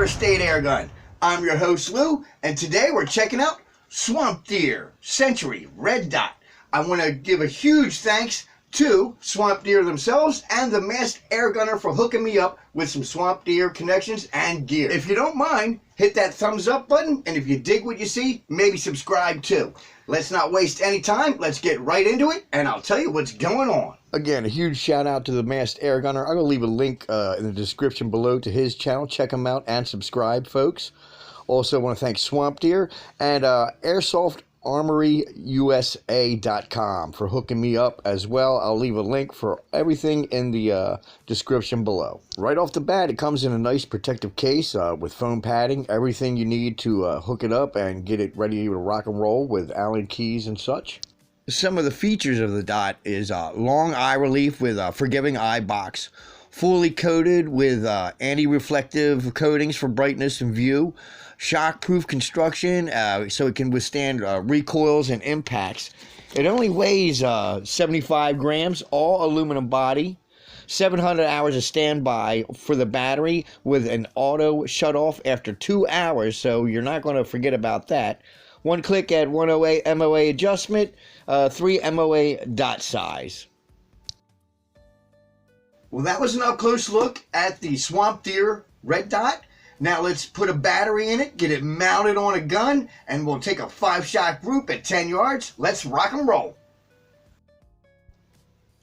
First Aid Airgun. I'm your host Lou, and today we're checking out Swamp Deer Century Red Dot. I want to give a huge thanks to Swamp Deer themselves and the Masked Air Gunner for hooking me up with some Swamp Deer connections and gear. If you don't mind, hit that thumbs up button, and if you dig what you see, maybe subscribe too. Let's not waste any time. Let's get right into it, and I'll tell you what's going on. Again, a huge shout out to the Masked Air Gunner. I'm going to leave a link in the description below to his channel. Check him out and subscribe, folks. Also want to thank Swamp Deer and AirsoftArmoryUSA.com for hooking me up as well. I'll leave a link for everything in the description below. Right off the bat, it comes in a nice protective case with foam padding, everything you need to hook it up and get it ready to rock and roll with Allen keys and such. Some of the features of the Dot is long eye relief with a forgiving eye box, fully coated with anti-reflective coatings for brightness and view, shockproof construction so it can withstand recoils and impacts. It only weighs 75 grams, all aluminum body, 700 hours of standby for the battery with an auto shut off after 2 hours, so you're not going to forget about that. One click at 108 MOA adjustment, 3 MOA dot size. Well, that was an up-close look at the Swamp Deer Red Dot. Now let's put a battery in it, get it mounted on a gun, and we'll take a 5-shot group at 10 yards. Let's rock and roll.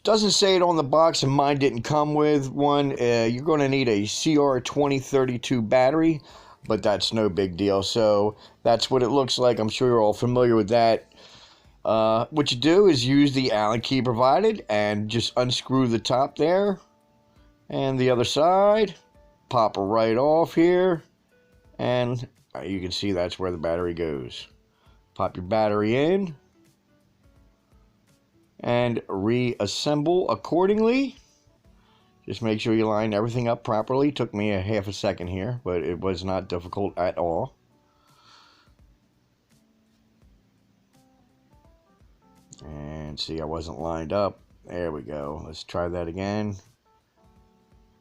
Doesn't say it on the box, and mine didn't come with one. You're going to need a CR2032 battery, but that's no big deal. So that's what it looks like. I'm sure you're all familiar with that. What you do is use the Allen key provided and just unscrew the top there and the other side. Pop it right off here, and you can see that's where the battery goes. Pop your battery in and reassemble accordingly. Just make sure you line everything up properly. Took me a half a second here, but it was not difficult at all. And see, I wasn't lined up. There we go. Let's try that again.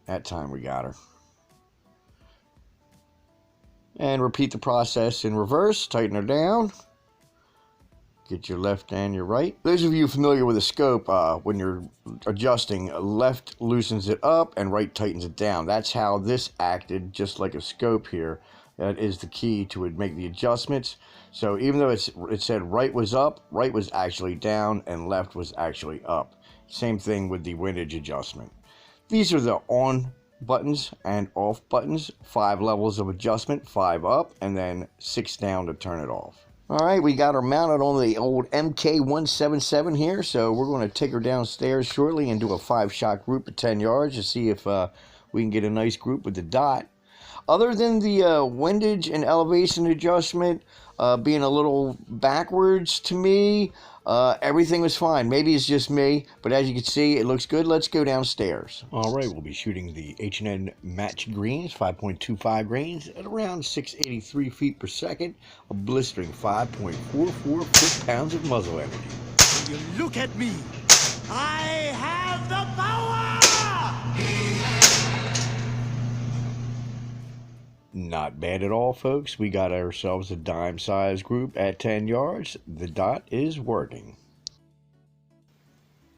That time we got her. And repeat the process in reverse. Tighten her down. Get your left and your right. Those of you familiar with a scope, when you're adjusting, left loosens it up and right tightens it down. That's how this acted, just like a scope here. That is the key to make the adjustments. So even though it said right was up, right was actually down, and left was actually up. Same thing with the windage adjustment. These are the on buttons and off buttons. 5 levels of adjustment, 5 up, and then 6 down to turn it off. Alright, we got her mounted on the old MK177 here, so we're going to take her downstairs shortly and do a 5-shot group at 10 yards to see if we can get a nice group with the Dot. Other than the windage and elevation adjustment being a little backwards to me, everything was fine. Maybe it's just me, but as you can see, it looks good. Let's go downstairs. All right, we'll be shooting the H&N match greens, 5.25 grains at around 683 feet per second, a blistering 5.44 foot-pounds of muzzle energy. When you look at me, I have the power! Not bad at all, folks. We got ourselves a dime-sized group at 10 yards. The Dot is working.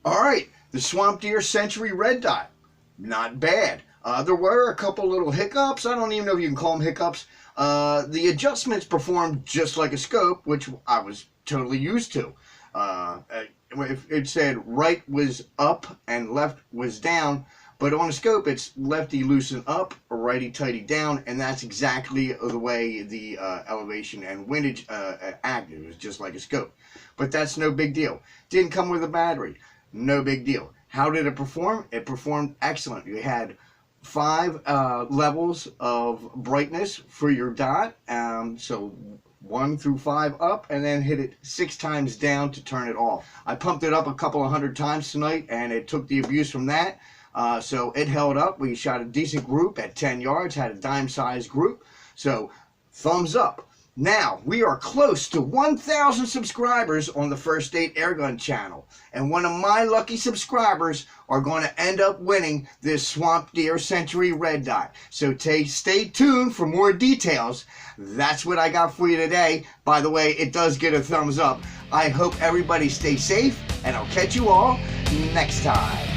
All right, the Swamp Deer Century Red Dot. Not bad. There were a couple little hiccups. I don't even know if you can call them hiccups. The adjustments performed just like a scope, which I was totally used to. It said right was up and left was down. But on a scope, it's lefty loosen up, righty tighty down, and that's exactly the way the elevation and windage acted. It was just like a scope. But that's no big deal. Didn't come with a battery. No big deal. How did it perform? It performed excellent. You had 5 levels of brightness for your Dot. So 1 through 5 up, and then hit it 6 times down to turn it off. I pumped it up a couple of 100 times tonight, and it took the abuse from that. So it held up. We shot a decent group at 10 yards, had a dime-sized group. So thumbs up. Now, we are close to 1,000 subscribers on the First Date Airgun channel, and one of my lucky subscribers are going to end up winning this Swamp Deer Century Red Dot. So stay tuned for more details. That's what I got for you today. By the way, it does get a thumbs up. I hope everybody stays safe, and I'll catch you all next time.